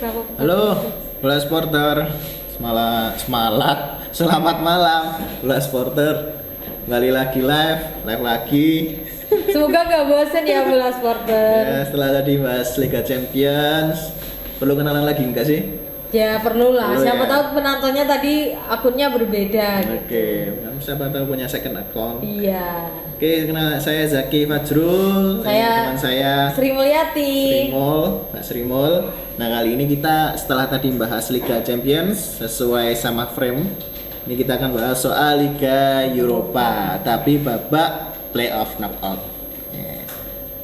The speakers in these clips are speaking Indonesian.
Halo, bola supporter. Selamat malam, bola supporter. Kembali lagi live lagi. Semoga gak bosan ya bola supporter. Ya, setelah tadi bahas Liga Champions, perlu kenalan lagi enggak sih? Ya perlu lah, siapa ya. tahu penontonnya tadi akunnya berbeda. Oke, siapa tahu punya second account. Iya. Oke, kenal saya Zaki Fajrul, teman saya Sri Mulyati. Pak Srimul. Nah, kali ini kita setelah tadi membahas Liga Champions sesuai sama frame, ini kita akan bahas soal Liga Eropa, tapi babak playoff knockout. Ya.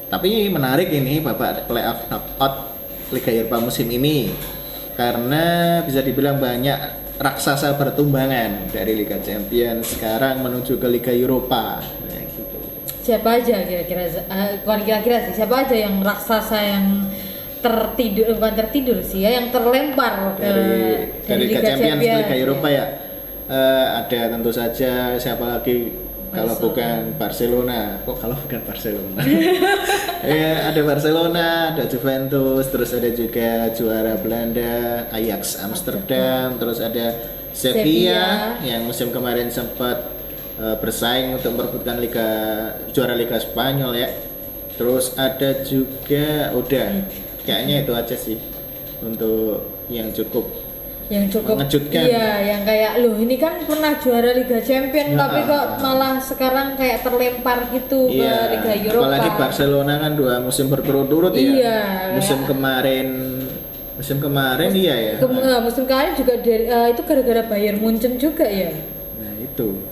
Tapi menarik ini babak playoff knockout Liga Eropa musim ini, karena bisa dibilang banyak raksasa bertumbangan dari Liga Champions sekarang menuju ke Liga Eropa. Nah, gitu. Siapa aja kira-kira? Bukan kira-kira sih, siapa aja yang raksasa yang bukan tertidur sih ya, yang terlempar dari Liga Champions ke Liga Eropa ya. Ada tentu saja, siapa lagi kalau bukan Barcelona. Kok kalau bukan Barcelona? Ya, ada Barcelona, ada Juventus, terus ada juga juara Belanda Ajax Amsterdam, terus ada Sevilla yang musim kemarin sempat bersaing untuk merebutkan juara Liga Spanyol ya. Terus ada juga kayaknya itu aja sih untuk yang cukup mengejutkan. Iya, yang kayak loh ini kan pernah juara Liga Champions tapi kok malah sekarang kayak terlempar gitu ke Liga Eropa. Apalagi Barcelona kan 2 musim berturut-turut ya. Musim kemarin iya ya. Musim kemarin juga itu gara-gara Bayern Munchen juga ya.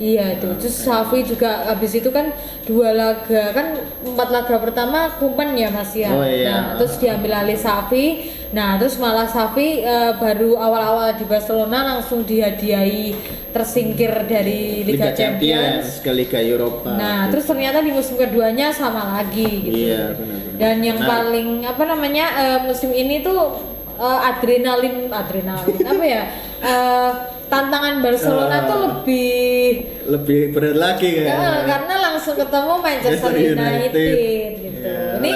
Iya itu. Terus Xavi juga habis itu kan 2 laga kan 4 laga pertama kuman ya Mas ya. Nah, terus diambil alih Xavi. Nah, terus malah Xavi baru awal-awal di Barcelona langsung dihadiahi tersingkir dari Liga Champions ke Liga Eropa. Nah, terus ternyata di musim keduanya sama lagi gitu. Iya, benar. Dan yang paling musim ini tuh adrenalin apa ya? Tantangan Barcelona tuh lebih berat lagi kan. Karena langsung ketemu Manchester United gitu. Ini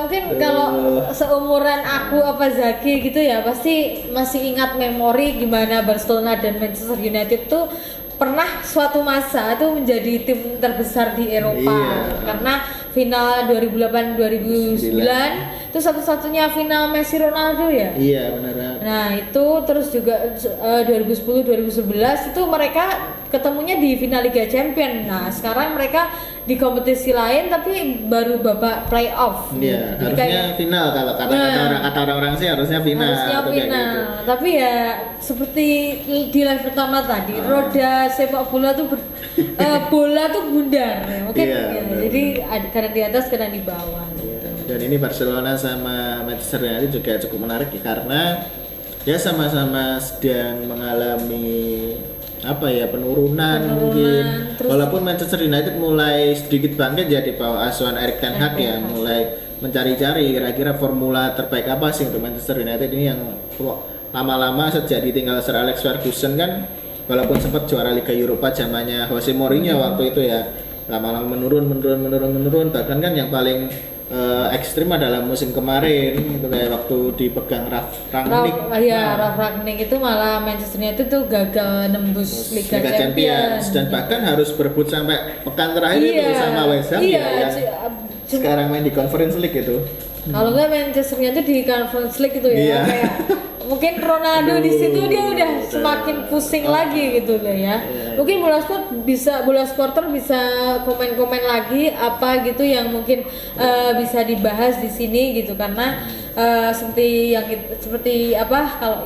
mungkin kalau seumuran aku apa Zaki gitu ya pasti masih ingat memori gimana Barcelona dan Manchester United tuh pernah suatu masa tuh menjadi tim terbesar di Eropa karena final 2008-2009 itu satu-satunya final Messi Ronaldo ya. Iya benar. Nah itu terus juga 2010-2011 itu mereka ketemunya di final Liga Champions. Nah sekarang mereka di kompetisi lain tapi baru babak playoff. Iya harusnya final kalau kata orang-orang sih harusnya final. Gitu. Tapi ya seperti di live pertama tadi roda sepak bola tuh bola tuh bundar mungkin jadi kadang di atas kadang di bawah gitu. Dan ini Barcelona sama Manchester United juga cukup menarik ya, karena ya sama-sama sedang mengalami penurunan mungkin. Walaupun Manchester United mulai sedikit bangkit ya di bawah asuhan Erik ten Hag ya, mulai mencari-cari kira-kira formula terbaik apa sih untuk Manchester United ini yang lama-lama sejak ditinggal Sir Alex Ferguson kan, walaupun sempat juara Liga Eropa zamannya Jose Mourinho waktu itu ya, lama-lama menurun, bahkan kan yang paling ekstrim adalah musim kemarin itu kayak waktu dipegang Ralf Rangnick. Ralf Rangnick itu malah Manchester United tuh gagal nembus Liga Champions dan bahkan harus berebut sampai pekan terakhir itu sama West Ham yang sekarang main di Conference League itu. Kalau nggak Manchester United di Conference League itu ya kayak mungkin Ronaldo di situ dia udah semakin pusing lagi gitu loh ya. Mungkin bola supporter bisa komen-komen lagi apa gitu yang mungkin bisa dibahas di sini gitu, karena kalau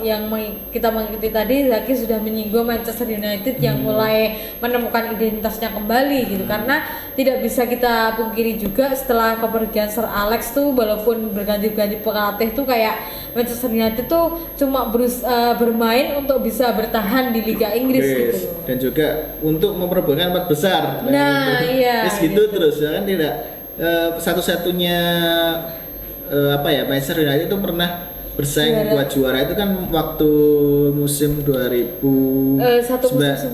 yang kita mengikuti tadi Zaki sudah menyinggung Manchester United yang mulai menemukan identitasnya kembali gitu, karena tidak bisa kita pungkiri juga setelah kepergian Sir Alex tuh walaupun berganti-ganti pelatih tuh kayak Manchester United tuh cuma bermain untuk bisa bertahan di Liga Inggris gitu. Dan juga untuk memperebutkan 4 besar. Nah, iya. Gitu terus kan tidak satu-satunya Manchester United itu pernah bersaing buat juara itu kan waktu musim 2018-2019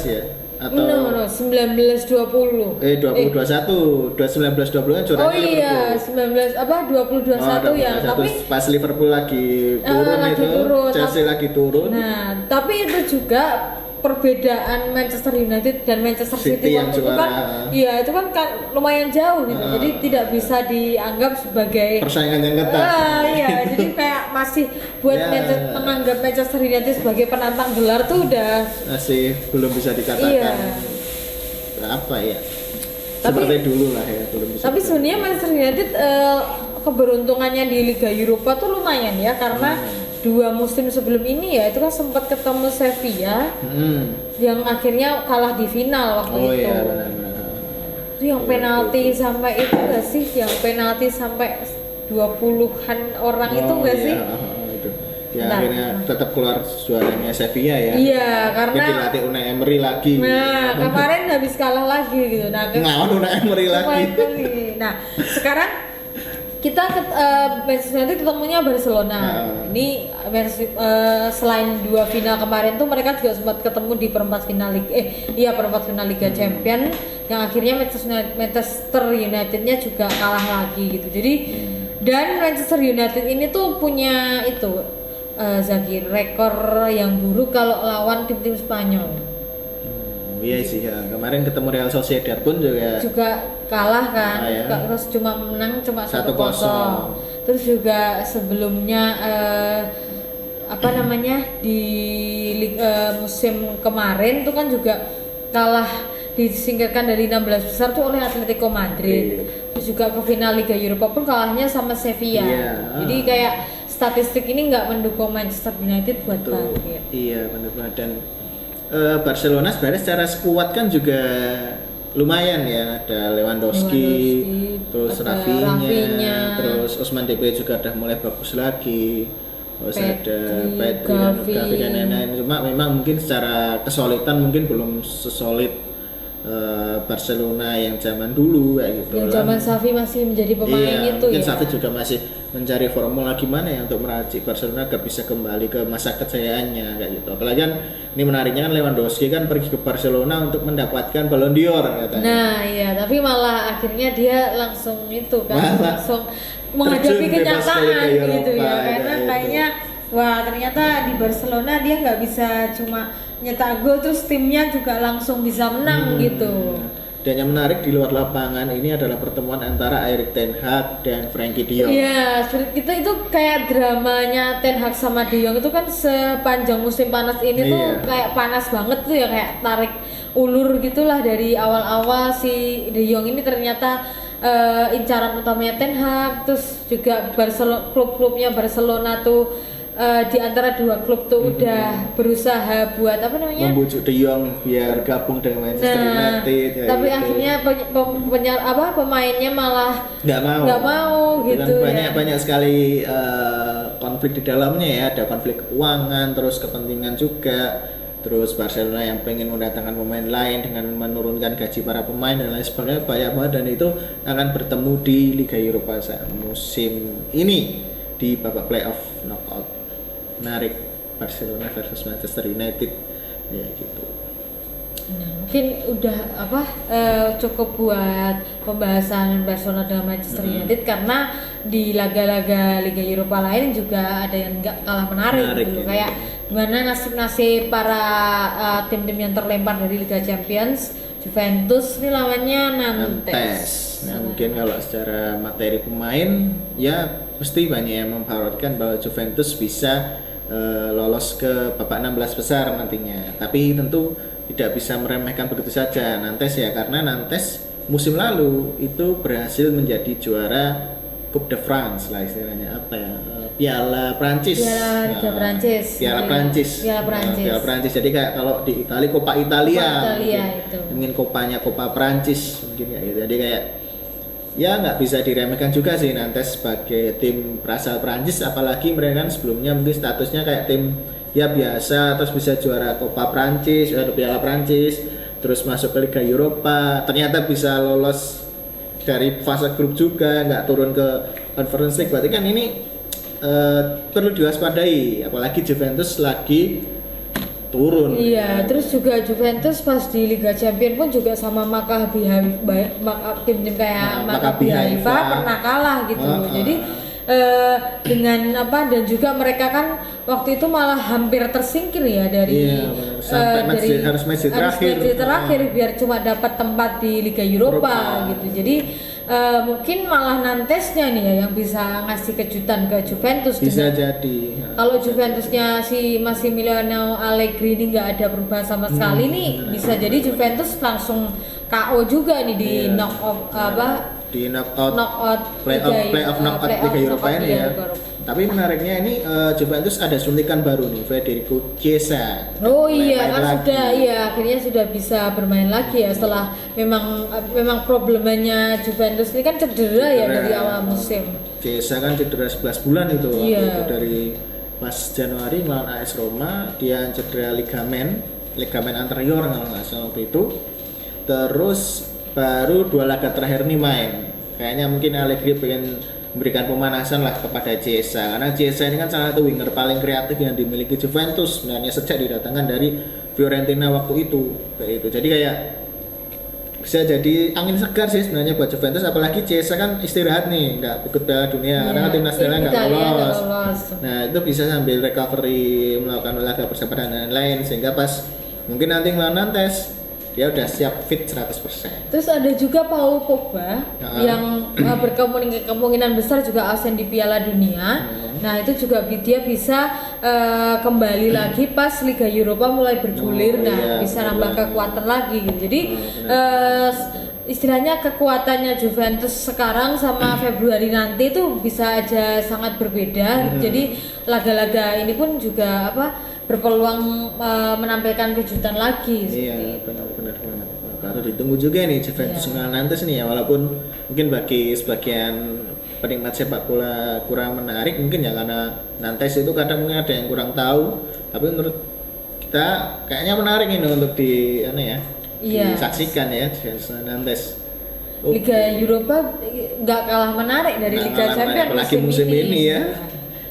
ya. atau no 19-20 20-21 19-20 kan juaranya oh iya Liverpool. 19 apa 20-21 ya tapi pas Liverpool lagi turun lagi itu turun, Chelsea lagi turun. Nah tapi itu juga perbedaan Manchester United dan Manchester City waktu itu kan iya itu kan lumayan jauh gitu jadi tidak bisa dianggap sebagai persaingan yang ketat iya jadi kayak masih buat menganggap Manchester United sebagai penantang gelar tuh udah masih belum bisa dikatakan apa ya seperti dulu lah ya belum bisa tapi sebenarnya Manchester United keberuntungannya di Liga Eropa tuh lumayan ya karena 2 musim sebelum ini ya itu kan sempat ketemu Sevilla yang akhirnya kalah di final waktu itu. Iya benar-benar. Itu yang penalti sampai itu enggak sih? Yang penalti sampai 20-an orang itu enggak sih? Itu. Ya akhirnya tetap keluar juaranya Sevilla ya. Iya, karena dilatih Unai Emery lagi. Nah, kemarin habis kalah lagi gitu. Nah, Unai Emery lagi. Nah, sekarang kita Manchester United ketemunya Barcelona. Ini selain 2 final kemarin tuh mereka juga sempat ketemu di perempat final Liga Champions yang akhirnya Manchester United-nya juga kalah lagi gitu. Jadi dan Manchester United ini tuh punya itu Zaki rekor yang buruk kalau lawan tim-tim Spanyol. Iya sih ya. Kemarin ketemu Real Sociedad pun juga kalah kan. Terus cuma menang 1-0. Terus juga sebelumnya di musim kemarin tuh kan juga kalah disingkirkan dari 16 besar tuh oleh Atletico Madrid. Terus juga ke final Liga Eropa pun kalahnya sama Sevilla. Jadi kayak statistik ini nggak mendukung Manchester United buat bangkit. Iya benar-benar dan Barcelona sebenarnya secara skuad kan juga lumayan ya ada Lewandowski terus Rafinha, terus Ousmane Dembélé juga udah mulai bagus lagi terus ada Pedri dan lain-lain cuma memang mungkin secara kesulitan mungkin belum sesolid Barcelona yang zaman dulu kayak gitu. Yang zaman Xavi masih menjadi pemain itu mungkin Xavi juga masih mencari formula gimana ya untuk meracik Barcelona agar bisa kembali ke masa kejayaannya kayak gitu. Apalagi kan ini menariknya kan Lewandowski kan pergi ke Barcelona untuk mendapatkan Ballon d'Or katanya. Nah, iya, tapi malah akhirnya dia langsung itu kan langsung menghadapi kenyataan gitu ya. Karena kayaknya wah ternyata di Barcelona dia nggak bisa cuma nyetak gol terus timnya juga langsung bisa menang gitu. Dan yang menarik di luar lapangan ini adalah pertemuan antara Erik ten Hag dan Frenkie de Jong. Iya, itu kayak dramanya ten Hag sama de Jong itu kan sepanjang musim panas ini tuh kayak panas banget tuh ya kayak tarik ulur gitulah dari awal-awal si de Jong ini ternyata incaran utamanya ten Hag terus juga klub-klubnya Barcelona tuh di antara 2 klub tuh udah berusaha buat membujuk De Jong biar gabung dengan Manchester United tapi gitu. Akhirnya pemainnya malah nggak mau gitu dan banyak sekali konflik di dalamnya ya ada konflik keuangan terus kepentingan juga terus Barcelona yang pengen mendatangkan pemain lain dengan menurunkan gaji para pemain dan lain sebagainya banyak banget dan itu akan bertemu di Liga Eropa musim ini di babak playoff knockout. Menarik Barcelona versus Manchester United ya gitu. Nah, mungkin udah cukup buat pembahasan Barcelona dengan Manchester United karena di laga-laga Liga Eropa lain juga ada yang nggak kalah menarik gitu. Kayak gimana nasib-nasib para tim-tim yang terlempar dari Liga Champions. Juventus ini lawannya Nantes. Nah, mungkin kalau secara materi pemain ya pasti banyak yang memfavorkan bahwa Juventus bisa lolos ke babak 16 besar nantinya. Tapi tentu tidak bisa meremehkan begitu saja Nantes ya karena Nantes musim lalu itu berhasil menjadi juara Coupe de France lah istilahnya Piala Prancis. Piala Prancis. Jadi kayak kalau di Italia Coppa Italia itu. Mungkin kopanya Coppa Prancis mungkin ya. Jadi kayak ya nggak bisa diremehkan juga sih Nantes sebagai tim berasal Prancis apalagi mereka kan sebelumnya mungkin statusnya kayak tim ya biasa terus bisa juara Coppa Prancis atau Piala Prancis terus masuk ke Liga Eropa ternyata bisa lolos dari fase grup juga nggak turun ke Conference League berarti kan ini perlu diwaspadai apalagi Juventus lagi turun. Iya, terus juga Juventus pas di Liga Champions pun juga sama tim-tim kayak Maccabi Haifa pernah kalah gitu. Jadi dengan apa, dan juga mereka kan waktu itu malah hampir tersingkir ya dari sampai harus match terakhir biar cuma dapat tempat di Liga Eropa gitu. Jadi mungkin malah Nantesnya nih ya yang bisa ngasih kejutan ke Juventus. Bisa jadi. Kalau Juventusnya si Massimiliano Allegri ini nggak ada perubahan sama sekali nih, bisa jadi Juventus langsung KO juga nih di knockout Liga Eropa ini ya. Tapi menariknya ini Juventus ada suntikan baru nih, Federico Chiesa. Oh iya, kan akhirnya sudah bisa bermain lagi ya setelah memang problemanya Juventus ini kan cedera ya dari awal musim. Chiesa kan cedera 11 bulan itu waktu itu dari pas Januari melawan AS Roma, dia cedera ligamen anterior kalau nggak salah waktu itu. Terus baru 2 laga terakhir nih main. Kayaknya mungkin Allegri pengen memberikan pemanasan lah kepada Chiesa, karena Chiesa ini kan salah satu winger paling kreatif yang dimiliki Juventus sebenarnya sejak didatangkan dari Fiorentina waktu itu kayak itu. Jadi kayak bisa jadi angin segar sih sebenarnya buat Juventus, apalagi Chiesa kan istirahat nih, nggak ikut Piala Dunia karena timnas Italia nggak lolos. Nah itu bisa sambil recovery, melakukan laga persiapan dan lain-lain, sehingga pas mungkin nanti melawan Nantes dia udah siap fit 100%. Terus ada juga Paul Pogba yang berkemungkinan besar juga absen di Piala Dunia. Nah itu juga dia bisa kembali lagi pas Liga Eropa mulai bergulir, bisa nambah kekuatan lagi gitu. Jadi istilahnya kekuatannya Juventus sekarang sama Februari nanti itu bisa aja sangat berbeda. Jadi laga-laga ini pun juga berpeluang menampilkan kejutan lagi. Iya, benar. Kalau ditunggu juga nih Juventus melawan Nantes nih ya, walaupun mungkin bagi sebagian penikmat sepak bola kurang menarik mungkin ya, karena Nantes itu kadang mungkin ada yang kurang tahu, tapi menurut kita kayaknya menarik ini untuk disaksikan ya Juventus Nantes. Liga Eropa nggak kalah menarik dari Liga Champions apalagi musim ini ya.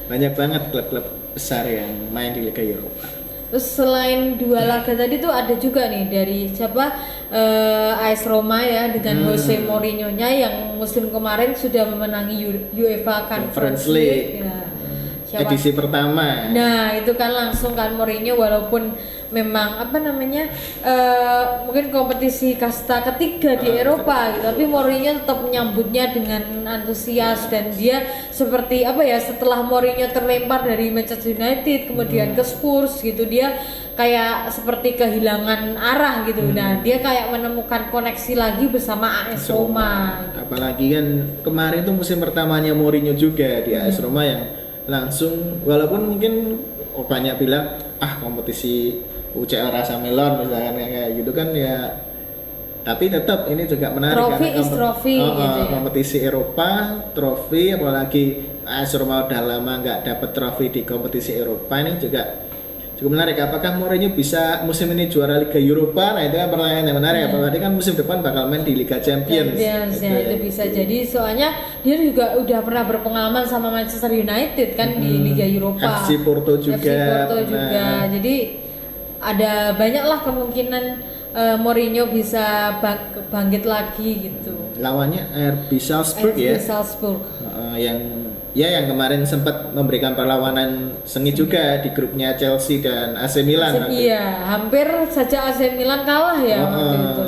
Banyak banget klub-klub besar yang main di Liga Eropa. Terus selain 2 laga tadi tuh ada juga nih dari AS Roma ya dengan Jose Mourinho-nya yang musim kemarin sudah memenangi UEFA Conference League. Edisi pertama. Nah itu kan langsung kan Mourinho, walaupun memang mungkin kompetisi kasta ketiga di Eropa gitu, tapi Mourinho tetap menyambutnya dengan antusias, dan dia seperti setelah Mourinho terlempar dari Manchester United kemudian ke Spurs gitu, dia kayak seperti kehilangan arah gitu. Nah dia kayak menemukan koneksi lagi bersama AS Roma. Apalagi kan kemarin tuh musim pertamanya Mourinho juga di AS Roma yang langsung, walaupun mungkin banyak bilang kompetisi UCL Rasa Melon misalkan kayak gitu kan ya, tapi tetap ini juga menarik karena kompetisi Eropa, trofi, apalagi AS Roma udah lama nggak dapet trofi di kompetisi Eropa, ini juga cukup menarik. Apakah Mourinho bisa musim ini juara Liga Eropa? Nah itu kan pertanyaan yang menarik. Apalagi kan musim depan bakal main di Liga Champions. Itu bisa jadi, soalnya dia juga udah pernah berpengalaman sama Manchester United kan di Liga Eropa. FC Porto juga. Jadi ada banyaklah kemungkinan Mourinho bisa bangkit lagi gitu. Lawannya RB Salzburg ya. Yang kemarin sempat memberikan perlawanan sengit juga di grupnya Chelsea dan AC Milan. Iya, hampir saja AC Milan kalah ya waktu itu.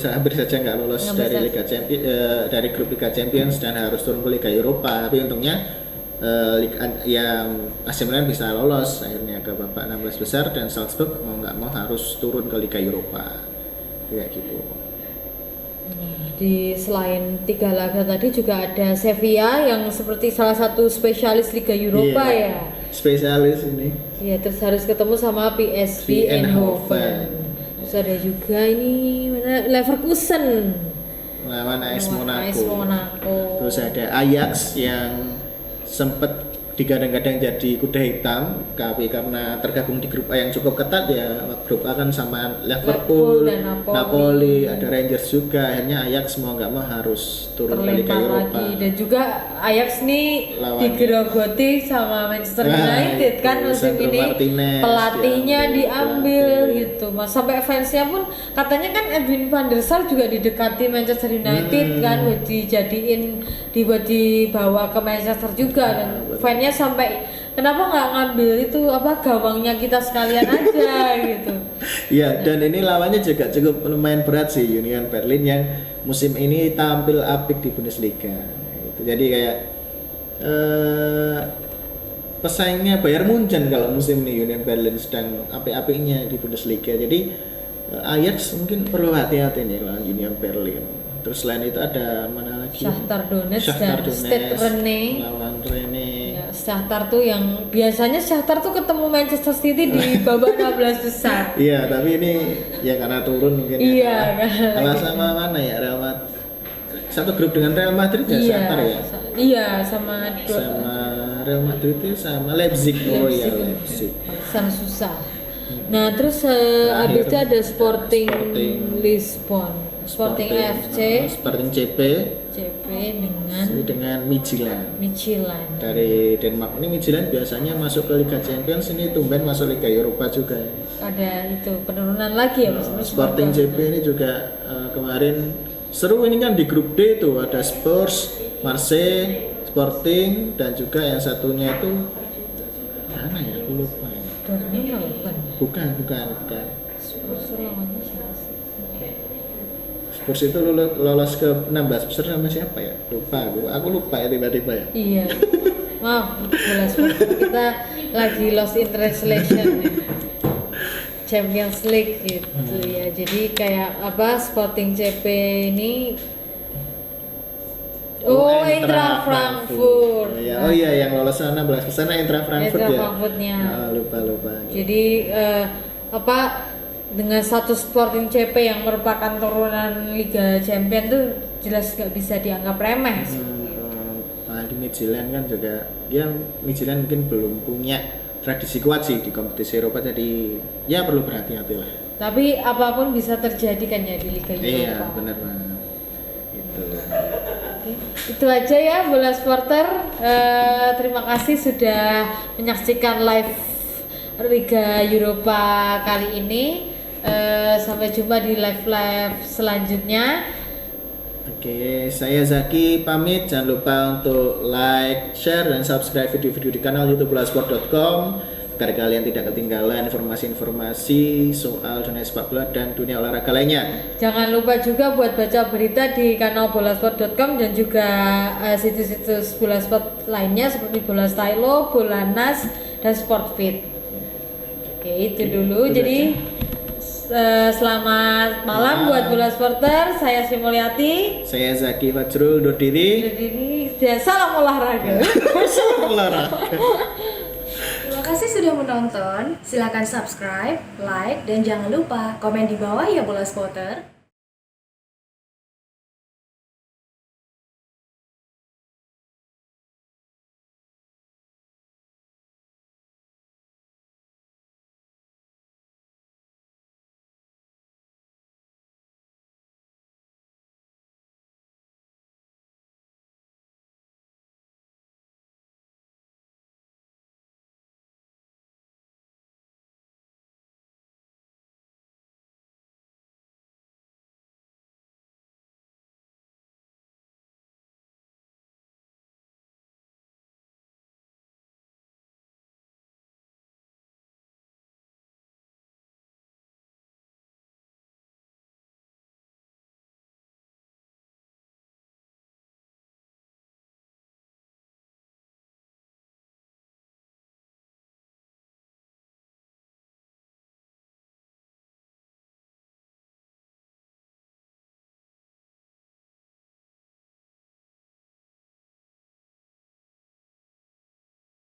Hampir saja nggak lolos dari Liga Champions, dari grup Liga Champions dan harus turun ke Liga Eropa. Tapi untungnya AC Milan bisa lolos akhirnya ke babak 16 besar, dan Salzburg mau nggak mau harus turun ke Liga Eropa. Kayak gitu. Di selain 3 laga tadi juga ada Sevilla yang seperti salah satu spesialis Liga Eropa ya. Spesialis ini. Iya, terus harus ketemu sama PSV Eindhoven. Terus ada juga ini Leverkusen lawan AS Monaco. Terus ada Ajax yang sempat digadang-gadang jadi kuda hitam, tapi karena tergabung di grup A yang cukup ketat ya, grup A kan sama Liverpool, dan Napoli, ada Rangers juga, akhirnya Ajax mau nggak mau harus turun ke Liga Eropa. Dan juga Ajax nih digerogoti sama Manchester United kan musim ini, pelatihnya diambil gitu, mas sampai fansnya pun katanya kan Edwin van der Sar juga didekati Manchester United kan, buat dibawa ke Manchester juga, dan fansnya sampai kenapa nggak ngambil itu gawangnya kita sekalian aja gitu. Iya, dan ini lawannya juga cukup lumayan berat sih, Union Berlin yang musim ini tampil apik di Bundesliga gitu. Jadi kayak pesaingnya Bayern Munchen kalau musim ini Union Berlin sedang apik-apiknya di Bundesliga. Jadi Ajax mungkin perlu hati-hati nih lawan Union Berlin. Terus selain itu ada mana lagi? Shakhtar Donetsk dan Stade Rennais. Lawan Rennais. Ya, Shakhtar tuh yang biasanya Shakhtar tuh ketemu Manchester City di babak 16 besar. Iya, tapi ini ya karena turun mungkin. Iya, kalah sama mana ya? Real Madrid. Satu grup dengan Real Madrid ya, Shakhtar ya. Iya, sama Real Madrid itu sama Leipzig. Oh iya, Leipzig. Sama susah. Nah, terus habis itu ada Sporting Lisbon. Sporting FC, Sporting CP dengan Midtjylland dari Denmark. Ini Midtjylland biasanya masuk ke Liga Champions, ini tumben masuk Liga Eropa juga. Ada itu penurunan lagi ya, Sporting CP ini juga kemarin seru, ini kan di grup D tuh ada Spurs, Marseille, Sporting, dan juga yang satunya itu mana ya, aku lupa ya. Bukan. Spurs itu lolos ke 16 besar sama siapa ya? Aku lupa ya tiba-tiba ya. Iya. Maaf, bola sport kita lagi lost in translation ya. Champions League gitu ya. Jadi kayak Sporting CP ini Eintracht Frankfurt. Oh iya, yang lolos 16 besar Eintracht Frankfurt ya. Frankfurtnya. Lupa. Jadi dengan status Sporting CP yang merupakan turunan Liga Champions tuh jelas gak bisa dianggap remeh. Di Midtjylland kan juga, ya Midtjylland mungkin belum punya tradisi kuat sih di kompetisi Eropa, jadi ya perlu berhati-hati lah. Tapi apapun bisa terjadi kan ya di Liga Eropa. Iya, benar banget. Itu aja ya Bola Sporter. Terima kasih sudah menyaksikan live Liga Eropa kali ini. Sampai jumpa di live selanjutnya. Oke, saya Zaki pamit. Jangan lupa untuk like, share, dan subscribe video-video di kanal YouTube bolasport.com agar kalian tidak ketinggalan informasi-informasi soal dunia sepak bola dan dunia olahraga lainnya. Jangan lupa juga buat baca berita di kanal bolasport.com dan juga situs-situs bola sport lainnya seperti Bola Stylo, Bolanas, dan Sportfit. Oke, itu dulu. Jadi selamat malam buat Bola Sporter. Saya Sri Mulyati. Saya Zaki Fajrul undur diri. Salam olahraga. Salam olahraga. Terima kasih sudah menonton. Silakan subscribe, like, dan jangan lupa komen di bawah ya Bola Sporter.